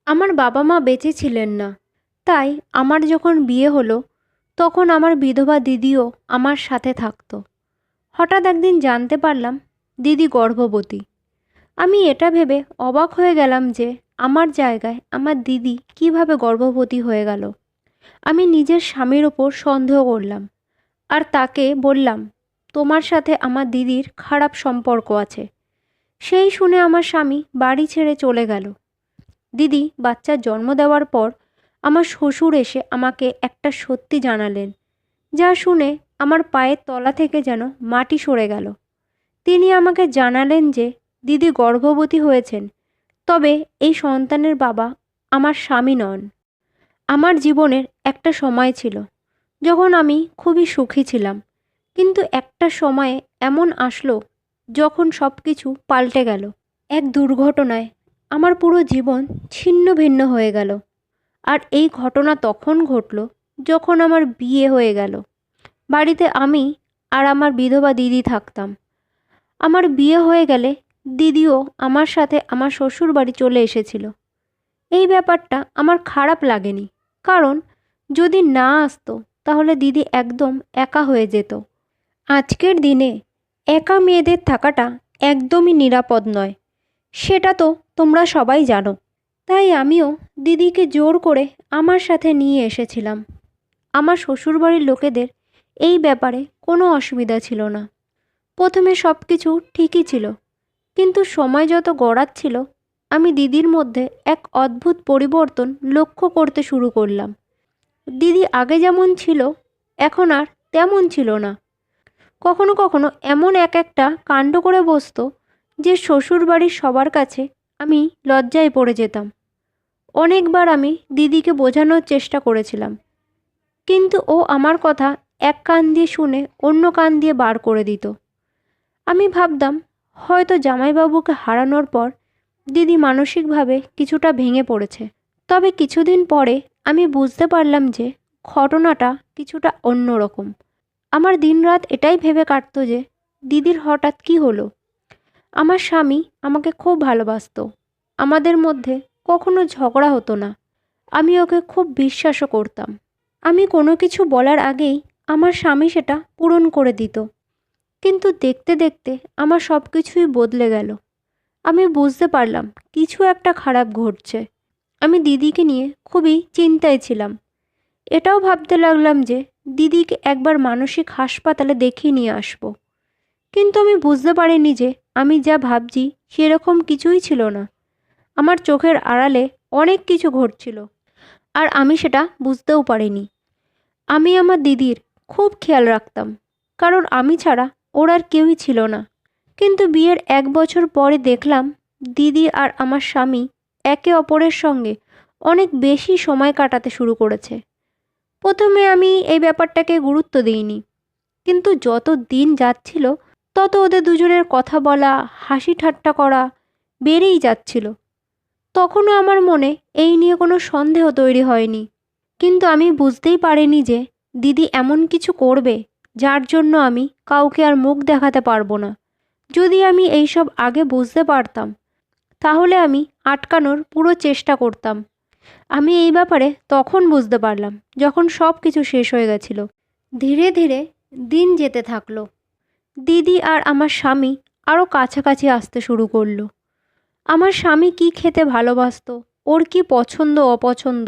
আমার বাবা মা বেঁচে ছিলেন না। তাই আমার যখন বিয়ে হলো, তখন আমার বিধবা দিদিও আমার সাথে থাকতো। হঠাৎ একদিন জানতে পারলাম দিদি গর্ভবতী। আমি এটা ভেবে অবাক হয়ে গেলাম যে আমার জায়গায় আমার দিদি কিভাবে গর্ভবতী হয়ে গেল। আমি নিজের স্বামীর ওপর সন্দেহ করলাম আর তাকে বললাম, তোমার সাথে আমার দিদির খারাপ সম্পর্ক আছে। সেই শুনে আমার স্বামী বাড়ি ছেড়ে চলে গেল। দিদি বাচ্চার জন্ম দেওয়ার পর আমার শ্বশুর এসে আমাকে একটা সত্যি জানালেন, যা শুনে আমার পায়ের তলা থেকে যেন মাটি সরে গেল। তিনি আমাকে জানালেন যে দিদি গর্ভবতী হয়েছেন, তবে এই সন্তানের বাবা আমার স্বামী নন। আমার জীবনের একটা সময় ছিল যখন আমি খুবই সুখী ছিলাম, কিন্তু একটা সময়ে এমন আসলো যখন সব কিছু পাল্টে গেল। এক দুর্ঘটনায় আমার পুরো জীবন ছিন্ন ভিন্ন হয়ে গেল। আর এই ঘটনা তখন ঘটল যখন আমার বিয়ে হয়ে গেল। বাড়িতে আমি আর আমার বিধবা দিদি থাকতাম। আমার বিয়ে হয়ে গেলে দিদিও আমার সাথে আমার শ্বশুর বাড়ি চলে এসেছিল। এই ব্যাপারটা আমার খারাপ লাগেনি, কারণ যদি না আসতো তাহলে দিদি একদম একা হয়ে যেত। আজকের দিনে একা মেয়েদের থাকাটা একদমই নিরাপদ নয়, সেটা তো তোমরা সবাই জানো। তাই আমিও দিদিকে জোর করে আমার সাথে নিয়ে এসেছিলাম। আমার শ্বশুরবাড়ির লোকেদের এই ব্যাপারে কোনো অসুবিধা ছিল না। প্রথমে সব কিছু ঠিকই ছিল, কিন্তু সময় যত গড়াচ্ছিল আমি দিদির মধ্যে এক অদ্ভুত পরিবর্তন লক্ষ্য করতে শুরু করলাম। দিদি আগে যেমন ছিল এখন আর তেমন ছিল না। কখনো কখনো এমন এক একটা কাণ্ড করে বসতো যে শ্বশুরবাড়ির সবার কাছে আমি লজ্জায় পড়ে যেতাম। অনেকবার আমি দিদিকে বোঝানোর চেষ্টা করেছিলাম, কিন্তু ও আমার কথা এক কান দিয়ে শুনে অন্য কান দিয়ে বার করে দিত। আমি ভাবতাম হয়তো জামাইবাবুকে হারানোর পর দিদি মানসিকভাবে কিছুটা ভেঙে পড়েছে। তবে কিছুদিন পরে আমি বুঝতে পারলাম যে ঘটনাটা কিছুটা অন্যরকম। আমার দিনরাত এটাই ভেবে কাটতো যে দিদির হঠাৎ কী হলো। আমার স্বামী আমাকে খুব ভালোবাসতো, আমাদের মধ্যে কখনো ঝগড়া হতো না। আমি ওকে খুব বিশ্বাসও করতাম। আমি কোনো কিছু বলার আগেই আমার স্বামী সেটা পূরণ করে দিত। কিন্তু দেখতে দেখতে আমার সব কিছুই বদলে গেল। আমি বুঝতে পারলাম কিছু একটা খারাপ ঘটছে। আমি দিদিকে নিয়ে খুবই চিন্তায় ছিলাম। এটাও ভাবতে লাগলাম যে দিদিকে একবার মানসিক হাসপাতালে দেখিয়ে নিয়ে আসবো। কিন্তু আমি বুঝতে পারিনি যে আমি যা ভাবছি সেরকম কিছুই ছিল না। আমার চোখের আড়ালে অনেক কিছু ঘটছিল, আর আমি সেটা বুঝতেও পারিনি। আমি আমার দিদির খুব খেয়াল রাখতাম, কারণ আমি ছাড়া ওর আর কেউই ছিল না। কিন্তু বিয়ের 1 বছর পরে দেখলাম দিদি আর আমার স্বামী একে অপরের সঙ্গে অনেক বেশি সময় কাটাতে শুরু করেছে। প্রথমে আমি এই ব্যাপারটাকে গুরুত্ব দিইনি, কিন্তু যত দিন যাচ্ছিল তত ওদের দুজনের কথা বলা, হাসি ঠাট্টা করা বেড়েই যাচ্ছিল। তখনও আমার মনে এই নিয়ে কোনো সন্দেহ তৈরি হয়নি, কিন্তু আমি বুঝতেই পারিনি যে দিদি এমন কিছু করবে যার জন্য আমি কাউকে আর মুখ দেখাতে পারবো না। যদি আমি এইসব আগে বুঝতে পারতাম তাহলে আমি আটকানোর পুরো চেষ্টা করতাম। আমি এই ব্যাপারে তখন বুঝতে পারলাম যখন সব কিছু শেষ হয়ে গেছিল। ধীরে ধীরে দিন যেতে থাকলো। দিদি আর আমার স্বামী আরও কাছাকাছি আসতে শুরু করলো। আমার স্বামী কী খেতে ভালোবাসতো, ওর কী পছন্দ অপছন্দ,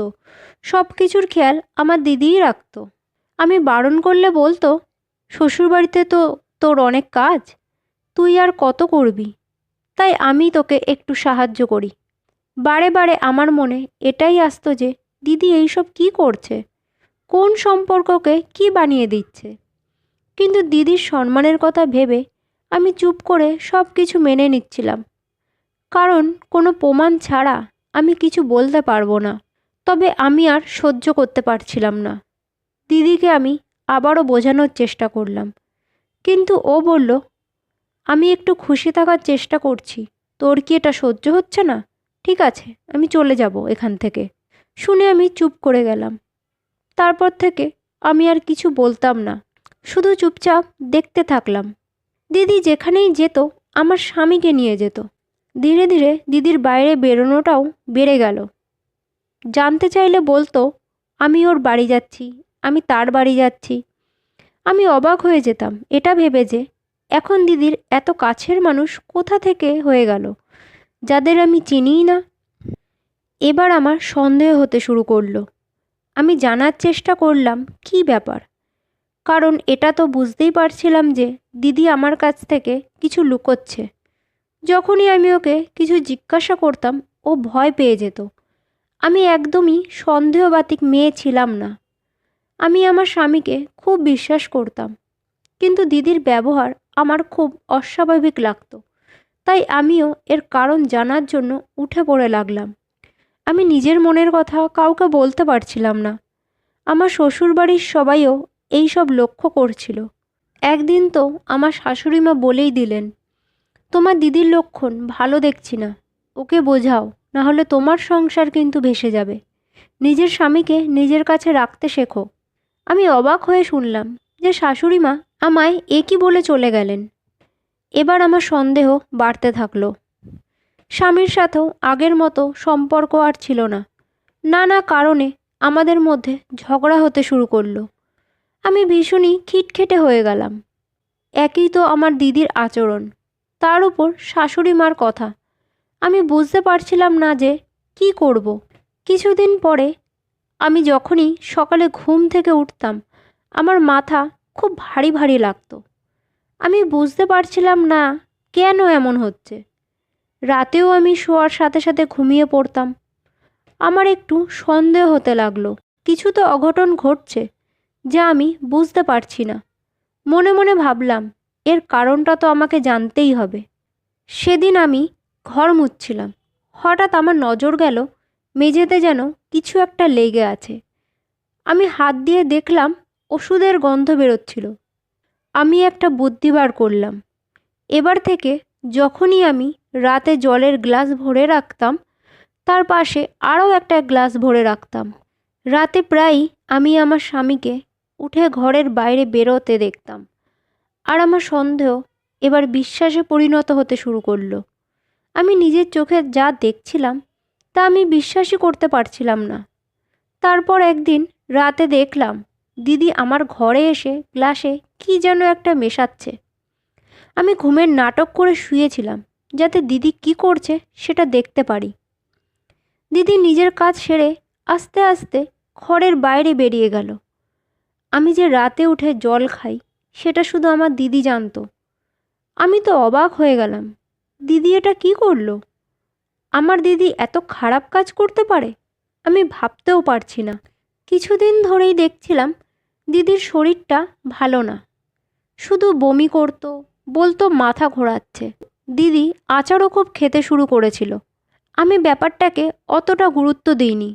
সব কিছুর খেয়াল আমার দিদিই রাখতো। আমি বারণ করলে বলতো, শ্বশুরবাড়িতে তো তোর অনেক কাজ, তুই আর কত করবি, তাই আমি তোকে একটু সাহায্য করি। বারে বারে আমার মনে এটাই আসতো যে দিদি এইসব কী করছে, কোন সম্পর্ককে কি বানিয়ে দিচ্ছে। কিন্তু দিদির সম্মানের কথা ভেবে আমি চুপ করে সব কিছু মেনে নিচ্ছিলাম, কারণ কোনো প্রমাণ ছাড়া আমি কিছু বলতে পারবো না। তবে আমি আর সহ্য করতে পারছিলাম না। দিদিকে আমি আবারও বোঝানোর চেষ্টা করলাম, কিন্তু ও বলল, আমি একটু খুশি থাকার চেষ্টা করছি, তোর কি এটা সহ্য হচ্ছে না? ঠিক আছে, আমি চলে যাব এখান থেকে। শুনে আমি চুপ করে গেলাম। তারপর থেকে আমি আর কিছু বলতাম না, শুধু চুপচাপ দেখতে থাকলাম। দিদি যেখানেই যেত আমার স্বামীকে নিয়ে যেত। ধীরে ধীরে দিদির বাইরে বেরোনোটাও বেড়ে গেল। জানতে চাইলে বলতো আমি ওর বাড়ি যাচ্ছি, আমি তার বাড়ি যাচ্ছি। আমি অবাক হয়ে যেতাম এটা ভেবে যে এখন দিদির এত কাছের মানুষ কোথা থেকে হয়ে গেল, যাদের আমি চিনিই না। এবার আমার সন্দেহ হতে শুরু করলো। আমি জানার চেষ্টা করলাম কী ব্যাপার, কারণ এটা তো বুঝতেই পারছিলাম যে দিদি আমার কাছ থেকে কিছু লুকোচ্ছে। যখনই আমি ওকে কিছু জিজ্ঞাসা করতাম ও ভয় পেয়ে যেত। আমি একদমই সন্দেহবাতিক মেয়ে ছিলাম না। আমি আমার স্বামীকে খুব বিশ্বাস করতাম, কিন্তু দিদির ব্যবহার আমার খুব অস্বাভাবিক লাগতো। তাই আমিও এর কারণ জানার জন্য উঠে পড়ে লাগলাম। আমি নিজের মনের কথা কাউকে বলতে পারছিলাম না। আমার শ্বশুরবাড়ির সবাইও এই সব লক্ষ্য করছিল। একদিন তো আমার শাশুড়িমা বলেই দিলেন, তোমার দিদির লক্ষণ ভালো দেখছি না, ওকে বোঝাও, না হলে তোমার সংসার কিন্তু ভেসে যাবে। নিজের স্বামীকে নিজের কাছে রাখতে শেখো। আমি অবাক হয়ে শুনলাম যে শাশুড়িমা আমায় একই বলে চলে গেলেন। এবার আমার সন্দেহ বাড়তে থাকলো। স্বামীর সাথেও আগের মতো সম্পর্ক আর ছিল না। নানা কারণে আমাদের মধ্যে ঝগড়া হতে শুরু করলো। আমি ভীষণই খিটখেটে হয়ে গেলাম। একই তো আমার দিদির আচরণ, তার উপর শাশুড়ি মার কথা। আমি বুঝতে পারছিলাম না যে কি করব। কিছুদিন পরে আমি যখনই সকালে ঘুম থেকে উঠতাম, আমার মাথা খুব ভারী ভারী লাগতো। আমি বুঝতে পারছিলাম না কেন এমন হচ্ছে। রাতেও আমি শোয়ার সাথে সাথে ঘুমিয়ে পড়তাম। আমার একটু সন্দেহ হতে লাগলো, কিছু তো অঘটন ঘটছে যা আমি বুঝতে পারছি না। মনে মনে ভাবলাম এর কারণটা তো আমাকে জানতেই হবে। সেদিন আমি ঘর মুছছিলাম, হঠাৎ আমার নজর গেল মেঝেতে যেন কিছু একটা লেগে আছে। আমি হাত দিয়ে দেখলাম ওষুধের গন্ধ বেরোচ্ছিল। আমি একটা বুদ্ধি বার করলাম। এবার থেকে যখনই আমি রাতে জলের গ্লাস ভরে রাখতাম, তার পাশে আরও একটা গ্লাস ভরে রাখতাম। রাতে প্রায়ই আমি আমার স্বামীকে উঠে ঘরের বাইরে বেরোতে দেখতাম, আর আমার সন্দেহ এবার বিশ্বাসে পরিণত হতে শুরু করলো। আমি নিজের চোখে যা দেখছিলাম তা আমি বিশ্বাসই করতে পারছিলাম না। তারপর একদিন রাতে দেখলাম দিদি আমার ঘরে এসে গ্লাসে কি যেন একটা মেশাচ্ছে। আমি ঘুমের নাটক করে শুয়েছিলাম যাতে দিদি কি করছে সেটা দেখতে পারি। দিদি নিজের কাজ সেরে আস্তে আস্তে ঘরের বাইরে বেরিয়ে গেল। আমি যে রাতে উঠে জল খাই সেটা শুধু আমার দিদি জানতো। আমি তো অবাক হয়ে গেলাম, দিদি এটা কি করলো? আমার দিদি এত খারাপ কাজ করতে পারে? আমি ভাবতেও পারছি না। কিছুদিন ধরেই দেখছিলাম দিদির শরীরটা ভালো না, শুধু বমি করতো, বলতো মাথা ঘোরাচ্ছে। দিদি আচারও খুব খেতে শুরু করেছিল। আমি ব্যাপারটাকে অতটা গুরুত্ব দিইনি।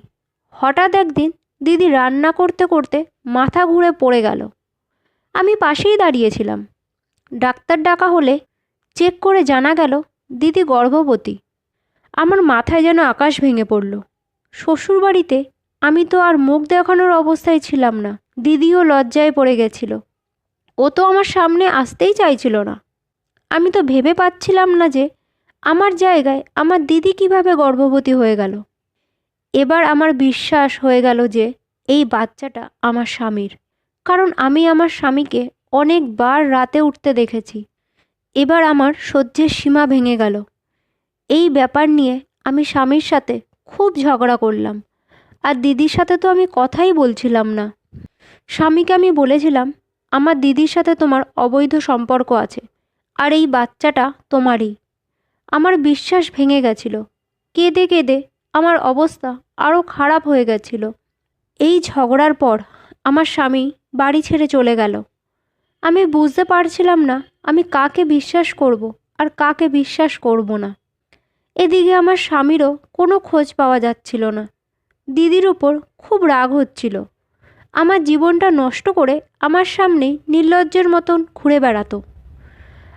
হঠাৎ একদিন দিদি রান্না করতে করতে মাথা ঘুরে পড়ে গেল। আমি পাশেই দাঁড়িয়েছিলাম। ডাক্তার ডাকা হলে চেক করে জানা গেল দিদি গর্ভবতী। আমার মাথায় যেন আকাশ ভেঙে পড়ল। শ্বশুরবাড়িতে আমি তো আর মুখ দেখানোর অবস্থায় ছিলাম না। দিদিও লজ্জায় পড়ে গেছিল। ও তো আমার সামনে আসতেই চাইছিল না। আমি তো ভেবে পাচ্ছিলাম না যে আমার জায়গায় আমার দিদি কিভাবে গর্ভবতী হয়ে গেল। এবার আমার বিশ্বাস হয়ে গেল যে এই বাচ্চাটা আমার স্বামীর, কারণ আমি আমার স্বামীকে অনেকবার রাতে উঠতে দেখেছি। এবার আমার সহ্যের সীমা ভেঙে গেল। এই ব্যাপার নিয়ে আমি স্বামীর সাথে খুব ঝগড়া করলাম, আর দিদির সাথে তো আমি কথাই বলছিলাম না। স্বামীকে আমি বলেছিলাম, আমার দিদির সাথে তোমার অবৈধ সম্পর্ক আছে, আর এই বাচ্চাটা তোমারই। আমার বিশ্বাস ভেঙে গেছিল। কেঁদে কেঁদে আমার অবস্থা আরও খারাপ হয়ে গেছিল। এই ঝগড়ার পর আমার স্বামী বাড়ি ছেড়ে চলে গেল। আমি বুঝতে পারছিলাম না আমি কাকে বিশ্বাস করব আর কাকে বিশ্বাস করব না। এদিকে আমার স্বামীরও কোনো খোঁজ পাওয়া যাচ্ছিল না। দিদির উপর খুব রাগ হচ্ছিল। আমার জীবনটা নষ্ট করে আমার সামনে নির্লজ্জের মতন ঘুরে বেড়াতো।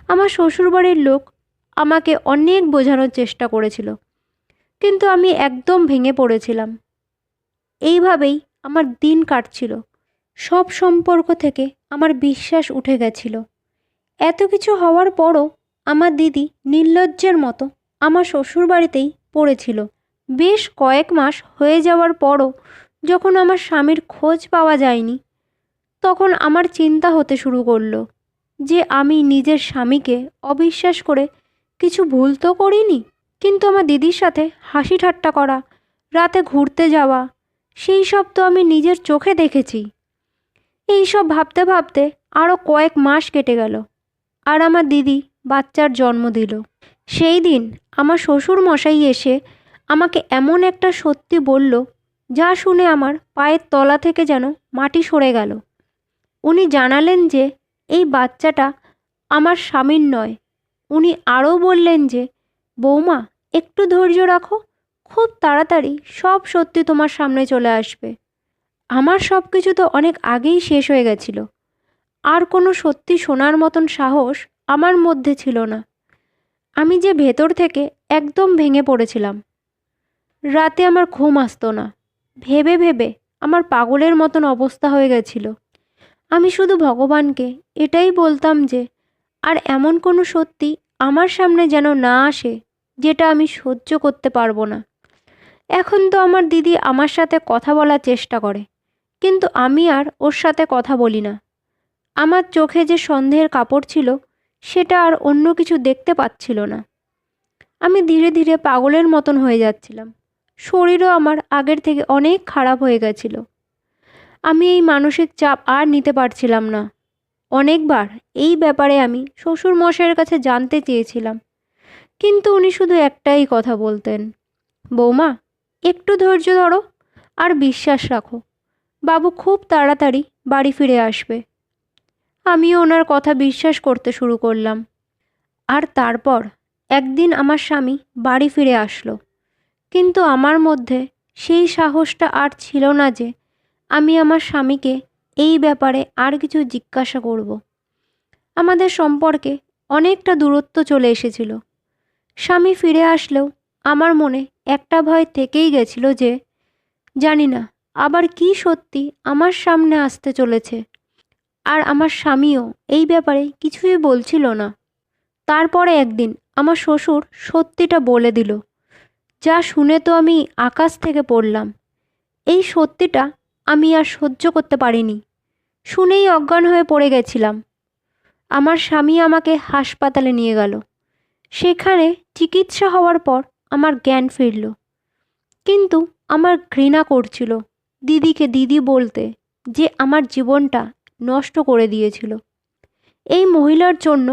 আমার শ্বশুরবাড়ির লোক আমাকে অনেক বোঝানোর চেষ্টা করেছিল, কিন্তু আমি একদম ভেঙে পড়েছিলাম। এইভাবেই আমার দিন কাটছিল। সব সম্পর্ক থেকে আমার বিশ্বাস উঠে গেছিল। এত কিছু হওয়ার পরও আমার দিদি নির্লজ্জের মতো আমার শ্বশুরবাড়িতেই পড়েছিল। বেশ কয়েক মাস হয়ে যাওয়ার পরও যখন আমার স্বামীর খোঁজ পাওয়া যায়নি, তখন আমার চিন্তা হতে শুরু করলো যে আমি নিজের স্বামীকে অবিশ্বাস করে কিছু ভুল তো করিনি। কিন্তু আমার দিদির সাথে হাসি ঠাট্টা করা, রাতে ঘুরতে যাওয়া, সেই সব তো আমি নিজের চোখে দেখেছি। এই সব ভাবতে ভাবতে আরও কয়েক মাস কেটে গেল, আর আমার দিদি বাচ্চার জন্ম দিল। সেই দিন আমার শ্বশুর মশাই এসে আমাকে এমন একটা সত্যি বলল, যা শুনে আমার পায়ের তলা থেকে যেন মাটি সরে গেল। উনি জানালেন যে এই বাচ্চাটা আমার স্বামীর নয়। উনি আরও বললেন যে, বৌমা, একটু ধৈর্য রাখো, খুব তাড়াতাড়ি সব সত্যি তোমার সামনে চলে আসবে। আমার সব কিছু তো অনেক আগেই শেষ হয়ে গেছিল। আর কোনো সত্যি শোনার মতন সাহস আমার মধ্যে ছিল না। আমি যে ভেতর থেকে একদম ভেঙে পড়েছিলাম। রাতে আমার ঘুম আসতো না। ভেবে ভেবে আমার পাগলের মতন অবস্থা হয়ে গেছিল। আমি শুধু ভগবানকে এটাই বলতাম যে আর এমন কোনো সত্যি আমার সামনে যেন না আসে যেটা আমি সহ্য করতে পারবো না। এখন তো আমার দিদি আমার সাথে কথা বলার চেষ্টা করে, কিন্তু আমি আর ওর সাথে কথা বলি না। আমার চোখে যে সন্দেহের কাপড় ছিল, সেটা আর অন্য কিছু দেখতে পাচ্ছিল না। আমি ধীরে ধীরে পাগলের মতন হয়ে যাচ্ছিলাম। শরীরও আমার আগের থেকে অনেক খারাপ হয়ে গেছিল। আমি এই মানসিক চাপ আর নিতে পারছিলাম না। অনেকবার এই ব্যাপারে আমি শ্বশুর মশাইয়ের কাছে জানতে চেয়েছিলাম, কিন্তু উনি শুধু একটাই কথা বলতেন, বৌমা, একটু ধৈর্য ধরো আর বিশ্বাস রাখো, বাবু খুব তাড়াতাড়ি বাড়ি ফিরে আসবে। আমিও ওনার কথা বিশ্বাস করতে শুরু করলাম। আর তারপর একদিন আমার স্বামী বাড়ি ফিরে আসলো, কিন্তু আমার মধ্যে সেই সাহসটা আর ছিল না যে আমি আমার স্বামীকে এই ব্যাপারে আর কিছু জিজ্ঞাসা করব। আমাদের সম্পর্কে অনেকটা দূরত্ব চলে এসেছিল। স্বামী ফিরে আসলেও আমার মনে একটা ভয় থেকেই গেছিল যে জানি না আবার কি সত্যি আমার সামনে আসতে চলেছে। আর আমার স্বামীও এই ব্যাপারে কিছুই বলছিল না। তারপরে একদিন আমার শ্বশুর সত্যিটা বলে দিল, যা শুনে তো আমি আকাশ থেকে পড়লাম। এই সত্যিটা আমি আর সহ্য করতে পারিনি। শুনেই অজ্ঞান হয়ে পড়ে গেছিলাম। আমার স্বামী আমাকে হাসপাতালে নিয়ে গেল। সেখানে চিকিৎসা হওয়ার পর আমার জ্ঞান ফিরল, কিন্তু আমার ঘৃণা করছিল দিদিকে দিদি বলতে, যে আমার জীবনটা নষ্ট করে দিয়েছিল। এই মহিলার জন্য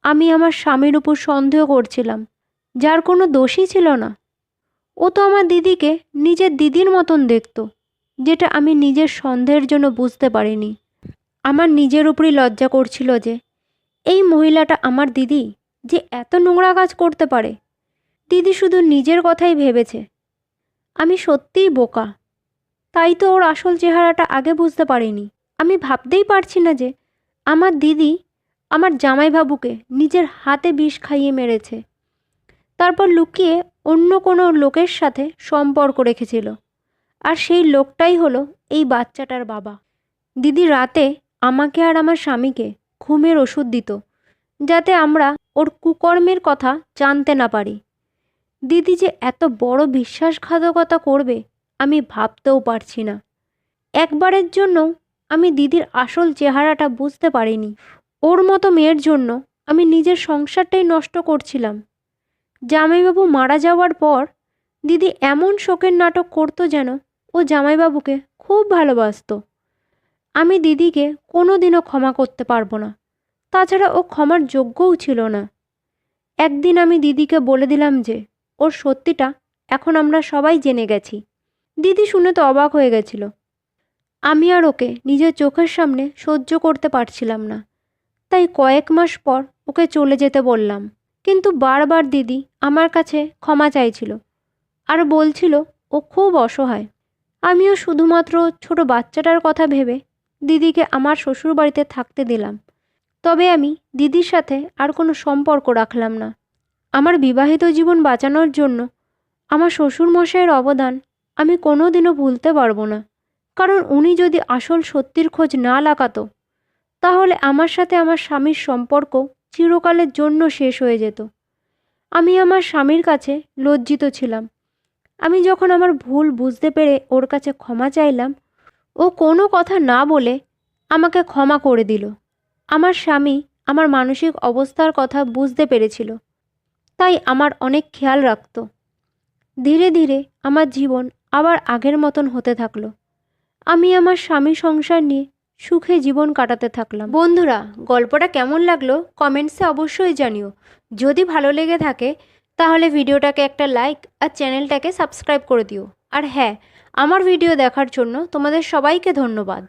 আমি আমার স্বামীর উপর সন্দেহ করছিলাম, যার কোনো দোষই ছিল না। ও তো আমার দিদিকে নিজের দিদির মতন দেখতো, যেটা আমি নিজের সন্দেহের জন্য বুঝতে পারিনি। আমার নিজের উপরই লজ্জা করছিল যে এই মহিলাটা আমার দিদি, যে এত নোংরা কাজ করতে পারে। দিদি শুধু নিজের কথাই ভেবেছে। আমি সত্যিই বোকা। তাই তো ওর আসল চেহারাটা আগে বুঝতে পারিনি। আমি ভাবতেই পারছি না যে আমার দিদি আমার জামাইবাবুকে নিজের হাতে বিষ খাইয়ে মেরেছে, তারপর লুকিয়ে অন্য কোনো লোকের সাথে সম্পর্ক রেখেছিল। আর সেই লোকটাই হলো এই বাচ্চাটার বাবা। দিদি রাতে আমাকে আর আমার স্বামীকে ঘুমের ওষুধ দিত, যাতে আমরা ওর কুকর্মের কথা জানতে না পারি। দিদি যে এত বড় বিশ্বাসঘাতকতা করবে আমি ভাবতেও পারছি না। একবারের জন্য আমি দিদির আসল চেহারাটা বুঝতে পারিনি। ওর মতো মেয়ের জন্য আমি নিজের সংসারটাই নষ্ট করছিলাম। জামাইবাবু মারা যাওয়ার পর দিদি এমন শোকের নাটক করতো যেন ও জামাইবাবুকে খুব ভালোবাসতো। আমি দিদিকে কোনো দিনও ক্ষমা করতে পারবো না। তাছাড়া ও ক্ষমার যোগ্যও ছিল না। একদিন আমি দিদিকে বলে দিলাম যে ওর সত্যিটা এখন আমরা সবাই জেনে গেছি। দিদি শুনে তো অবাক হয়ে গেছিল। আমি আর ওকে নিজের চোখের সামনে সহ্য করতে পারছিলাম না। তাই কয়েক মাস পর ওকে চলে যেতে বললাম। কিন্তু বারবার দিদি আমার কাছে ক্ষমা চাইছিল আর বলছিল ও খুব অসহায়। আমিও শুধুমাত্র ছোট বাচ্চাটার কথা ভেবে দিদিকে আমার শ্বশুরবাড়িতে থাকতে দিলাম। তবে আমি দিদির সাথে আর কোনো সম্পর্ক রাখলাম না। আমার বিবাহিত জীবন বাঁচানোর জন্য আমার শ্বশুরমশাইয়ের অবদান আমি কোনো দিনও ভুলতে পারবো না। কারণ উনি যদি আসল সত্যির খোঁজ না লাগাতো, তাহলে আমার সাথে আমার স্বামীর সম্পর্ক চিরকালের জন্য শেষ হয়ে যেত। আমি আমার স্বামীর কাছে লজ্জিত ছিলাম। আমি যখন আমার ভুল বুঝতে পেরে ওর কাছে ক্ষমা চাইলাম, ও কোনো কথা না বলে আমাকে ক্ষমা করে দিল। আমার স্বামী আমার মানসিক অবস্থার কথা বুঝতে পেরেছিল, তাই আমার অনেক খেয়াল রাখতো। ধীরে ধীরে আমার জীবন আবার আগের মতন হতে থাকলো। আমি আমার স্বামী সংসার নিয়ে সুখে জীবন কাটাতে থাকলাম। বন্ধুরা, গল্পটা কেমন লাগলো কমেন্টসে অবশ্যই জানিও। যদি ভালো লেগে থাকে তাহলে ভিডিওটাকে একটা লাইক আর চ্যানেলটাকে সাবস্ক্রাইব করে দিও। আর হ্যাঁ, আমার ভিডিও দেখার জন্য তোমাদের সবাইকে ধন্যবাদ।